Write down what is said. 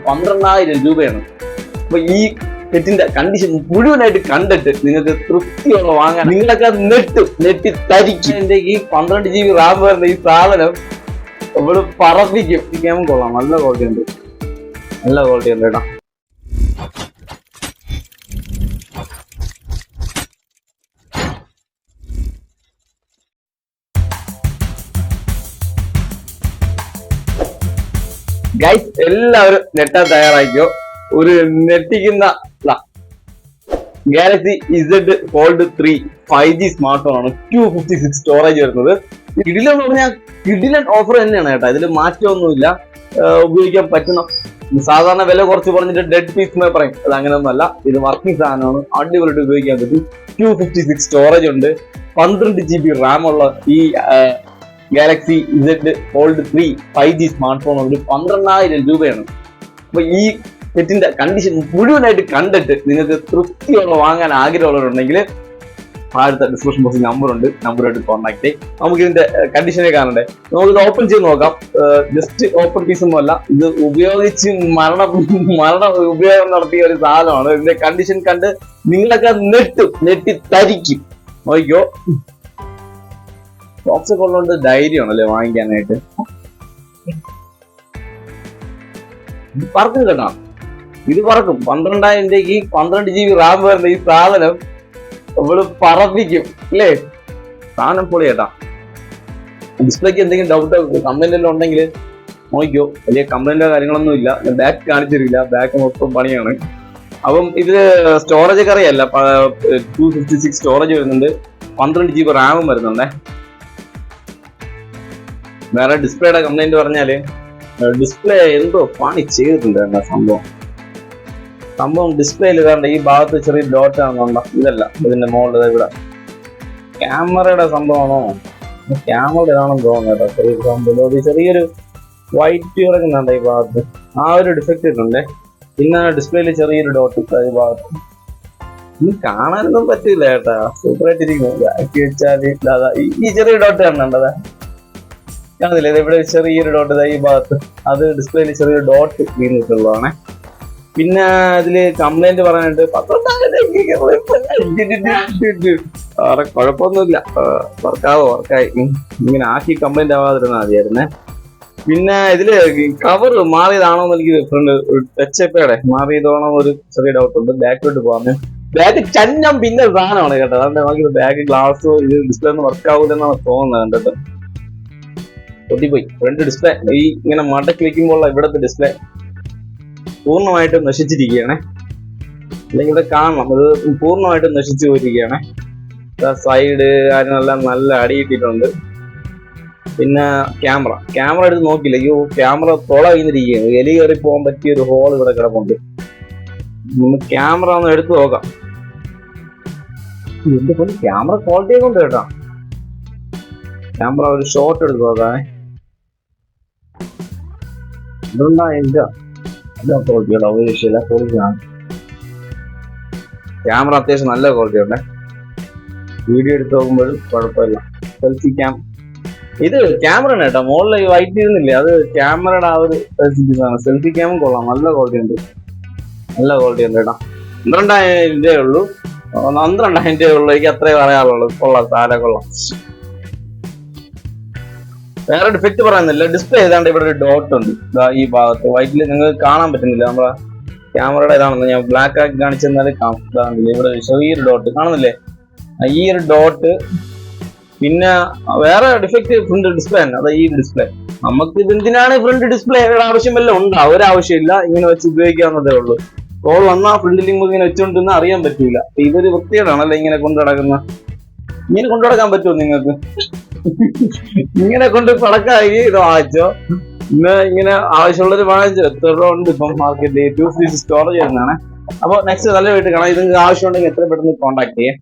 12,000 രൂപയാണ്. അപ്പൊ ഈ സെറ്റിന്റെ കണ്ടീഷൻ മുഴുവനായിട്ട് കണ്ടിട്ട് നിങ്ങൾക്ക് തൃപ്തിയോടെ വാങ്ങാൻ നിങ്ങളൊക്കെ നെട്ടി തരിക്കും. എന്റെ ഈ 12 GB റാം വരുന്ന ഈ സാധനം ഇവിടെ പറപ്പിക്കും. ഈ ഗെയിം കൊള്ളാം, നല്ല ക്വാളിറ്റി ഉണ്ട് കേട്ടോ. ഗൈസ് എല്ലാവരും നെട്ടാൻ തയ്യാറാക്കിയോ. ഒരു നെട്ടിക്കുന്ന Galaxy Z Fold 3 5G smart phone ആണ്. 256 സ്റ്റോറേജ് വരുന്നത്. കിടിലൻ എന്ന് പറഞ്ഞാൽ കിടിലൻ ഓഫർ തന്നെയാണ് കേട്ടോ. ഇതിൽ മാറ്റമൊന്നുമില്ല. ഉപയോഗിക്കാൻ പറ്റുന്ന സാധാരണ വില കുറച്ച് പറഞ്ഞിട്ട് ഡെഡ് പീസ് പറയും, അത് അങ്ങനെയൊന്നുമല്ല. ഇത് വർക്കിംഗ് സാധനമാണ്, അടിപൊളിയായിട്ട് ഉപയോഗിക്കാൻ പറ്റും. 256 സ്റ്റോറേജ് ഉണ്ട്. 12 GB റാം ഉള്ള ഈ Galaxy Z Fold 3 5G smart phone ഒരു 12,000 രൂപയാണ്. അപ്പൊ ഈ സെറ്റിന്റെ കണ്ടീഷൻ മുഴുവനായിട്ട് കണ്ടിട്ട് നിങ്ങൾക്ക് തൃപ്തിയോടെ വാങ്ങാൻ ആഗ്രഹമുള്ളവരുണ്ടെങ്കിൽ താഴത്തെ ഡിസ്ക്രിപ്ഷൻ ബോക്സിൽ നമ്പറുമായിട്ട് കോൺടാക്ട് ചെയ്യും. നമുക്ക് ഇതിന്റെ കണ്ടീഷനെ കാണണ്ടേ, നമുക്കിത് ഓപ്പൺ ചെയ്ത് നോക്കാം. ജസ്റ്റ് ഓപ്പൺ പീസ് ഒന്നും അല്ല, ഇത് ഉപയോഗിച്ച് മരണ ഉപയോഗം നടത്തിയ ഒരു സാധനമാണ്. ഇതിന്റെ കണ്ടീഷൻ കണ്ട് നിങ്ങളൊക്കെ നെട്ടി തരിക്കും. നോക്കിക്കോ, ബോക്സ് ഒക്കെ ഉള്ളതുകൊണ്ട് ധൈര്യമാണല്ലേ വാങ്ങിക്കാനായിട്ട്. പറക്കും കേട്ടോ, ഇത് പറക്കും. 12,000 രൂപയ്ക്ക് 12 GB റാം വരുന്ന ഈ സാധനം നമ്മള് പറപ്പിക്കും അല്ലേ. സാധനം പൊളി കേട്ടാ. ഡിസ്പ്ലേക്ക് എന്തെങ്കിലും ഡൗട്ടോ കംപ്ലൈന്റ് എല്ലാം ഉണ്ടെങ്കിൽ നോക്കിക്കോ. വലിയ കംപ്ലൈന്റോ കാര്യങ്ങളൊന്നും ഇല്ല. ഞാൻ ബാക്ക് കാണിച്ചിട്ടില്ല, ബാക്ക് മൊത്തം പണിയാണ്. അപ്പം ഇത് സ്റ്റോറേജ് ഒക്കെ അറിയാല്ല, 256 സ്റ്റോറേജ് വരുന്നുണ്ട്, 12 GB റാമും വരുന്നുണ്ടേ. വേറെ ഡിസ്പ്ലേയുടെ കംപ്ലൈന്റ് പറഞ്ഞാല് ഡിസ്പ്ലേ എന്തോ പണി ചെയ്തിട്ടുണ്ട് എന്താ സംഭവം ഡിസ്പ്ലേയിൽ കണ്ട ഈ ഭാഗത്ത് ചെറിയ ഡോട്ട് ആണെന്നുണ്ടോ, ഇതല്ല ഇതിന്റെ മുകളിൽ ഇവിടെ ക്യാമറയുടെ സംഭവമാണോ, ക്യാമറയുടെ ആണെന്ന് തോന്നുന്നു കേട്ടോ. ചെറിയ സംഭവം ചെറിയൊരു വൈറ്റ് ഇറങ്ങുന്നുണ്ട് ഈ ഭാഗത്ത്, ആ ഒരു ഡിഫക്റ്റ് ഇട്ടുണ്ട്. പിന്നെ ഡിസ്പ്ലേയിൽ ചെറിയൊരു ഡോട്ട് ഈ ഭാഗത്ത്. ഇനി കാണാനൊന്നും പറ്റില്ല കേട്ടാ, സൂപ്പറായിട്ടിരിക്കുന്നു. ആക്കി വെച്ചാല് ഈ ചെറിയ ഡോട്ട് കാണുന്നുണ്ടതാ, കാണുന്നില്ല? ഇവിടെ ചെറിയൊരു ഡോട്ട് ഈ ഭാഗത്ത്, അത് ഡിസ്പ്ലേയിൽ ചെറിയൊരു ഡോട്ട് വീണിട്ടുള്ളതാണ്. പിന്നെ ഇതില് കംപ്ലൈന്റ് പറയാനായിട്ട് കുഴപ്പമൊന്നുമില്ല, വർക്കായി ഇങ്ങനെ ആക്കി കംപ്ലൈന്റ് ആവാതിരുന്നാൽ മതിയായിരുന്നേ. പിന്നെ ഇതില് കവർ മാറിയതാണോ എന്ന് എനിക്ക് ഫ്രണ്ട് ടച്ചപ്പയുടെ മാറിയതാണോ ഒരു ചെറിയ ഡൗട്ട് ഉണ്ട്. ബാക്കിലോട്ട് പോകാൻ ബാഗ് ചന്നം പിന്നെ സാധനമാണ് കേട്ടോ. അതുകൊണ്ട് നമുക്ക് ബാഗ് ഗ്ലാസ് ഇത് ഡിസ്പ്ലേ ഒന്നും വർക്ക് ആവൂലെന്നാണ് തോന്നുന്നത് കണ്ടിട്ട്. പൊട്ടിപ്പോയി ഫ്രണ്ട് ഡിസ്പ്ലേ. ഈ ഇങ്ങനെ മടക്കി വെക്കുമ്പോൾ ഇവിടത്തെ ഡിസ്പ്ലേ പൂർണ്ണമായിട്ടും നശിച്ചിരിക്കുകയാണ്. അല്ലെങ്കിൽ ഇവിടെ കാണണം, ഇത് പൂർണ്ണമായിട്ടും നശിച്ചു പോയിരിക്കുകയാണ്. സൈഡ് കാര്യങ്ങളെല്ലാം നല്ല അടിയിട്ടിട്ടുണ്ട്. പിന്നെ ക്യാമറ എടുത്ത് നോക്കില്ല, അയ്യോ ക്യാമറ തുള വീണിരിക്കുകയാണ്. എലി കയറി പോകാൻ പറ്റിയ ഒരു ഹോൾ ഇവിടെ കിടപ്പുണ്ട്. നമുക്ക് ക്യാമറ ഒന്ന് എടുത്തു നോക്കാം. എന്തുപോലെ ക്യാമറ ക്വാളിറ്റി കൊണ്ട് കേട്ടോ. ക്യാമറ ഒരു ഷോട്ട് എടുത്ത് നോക്കാമേ. ഇതുണ്ടാ എന്താ ക്വാളിറ്റിയുടെ ഒരു വിഷയമില്ല, ക്വാളിറ്റിയാണ്. ക്യാമറ അത്യാവശ്യം നല്ല ക്വാളിറ്റി ഉണ്ട്. വീഡിയോ എടുത്ത് നോക്കുമ്പോഴും കുഴപ്പമില്ല. സെൽഫി ക്യാം ഇത് ക്യാമറ ആണ് കേട്ടോ. മുകളിൽ വൈറ്റ് ഇരുന്നില്ലേ, അത് ക്യാമറയുടെ ആ ഒരു ആണ്. സെൽഫി ക്യാമും കൊള്ളാം, നല്ല ക്വാളിറ്റി ഉണ്ട് കേട്ടോ. 12,000 രൂപയേ ഉള്ളൂ. 12,000 രൂപയേ ഉള്ളൂ, എനിക്ക് അത്രേ പറയാനുള്ളൂ. കൊള്ളാം, സാര കൊള്ളാം. വേറെ ഡിഫക്റ്റ് പറയുന്നില്ല. ഡിസ്പ്ലേ ഏതാണ്ട് ഇവിടെ ഒരു ഡോട്ട് ഉണ്ട് ഈ ഭാഗത്ത്, വൈറ്റില് നിങ്ങൾക്ക് കാണാൻ പറ്റുന്നില്ല. നമ്മളെ ക്യാമറയുടെ ഇതാണെന്ന് ഞാൻ ബ്ലാക്ക് ആക്കി കാണിച്ചെന്നാലും കാണുന്നില്ല. ഇവിടെ ചെറിയൊരു ഡോട്ട് കാണുന്നില്ലേ, ഈ ഒരു ഡോട്ട്. പിന്നെ വേറെ ഡിഫക്റ്റ് ഫ്രണ്ട് ഡിസ്പ്ലേ തന്നെ, അതാ ഈ ഡിസ്പ്ലേ. നമുക്ക് ഇതെന്തിനാണ് ഫ്രണ്ട് ഡിസ്പ്ലേ ആവശ്യമല്ല ഉണ്ടാ, ഒരാവശ്യമില്ല. ഇങ്ങനെ വെച്ച് ഉപയോഗിക്കാവുന്നതേ ഉള്ളൂ. കോൾ വന്നാൽ ഫ്രണ്ട് ലിങ്ക് ഇങ്ങനെ വെച്ചോണ്ടിരുന്ന അറിയാൻ പറ്റില്ല. ഇതൊരു വൃത്തികേടാണല്ലേ ഇങ്ങനെ കൊണ്ടു നടക്കുന്ന. ഇങ്ങനെ കൊണ്ടു നടക്കാൻ പറ്റുമോ നിങ്ങൾക്ക്? ഇങ്ങനെ കൊണ്ട് പടക്കായി ഇത് വാങ്ങിച്ചോ. ഇങ്ങനെ ആവശ്യമുള്ളൊരു വാങ്ങിച്ചോ. എത്ര രൂപ ഉണ്ട് ഇപ്പം മാർക്കറ്റ്. 256 സ്റ്റോറേജ് വരുന്നതാണ്. അപ്പൊ നെക്സ്റ്റ് നല്ല വീട്ടിൽ കാണാം. ഇത് ആവശ്യമുണ്ടെങ്കിൽ എത്ര പെട്ടെന്ന് കോൺടാക്ട് ചെയ്യാം.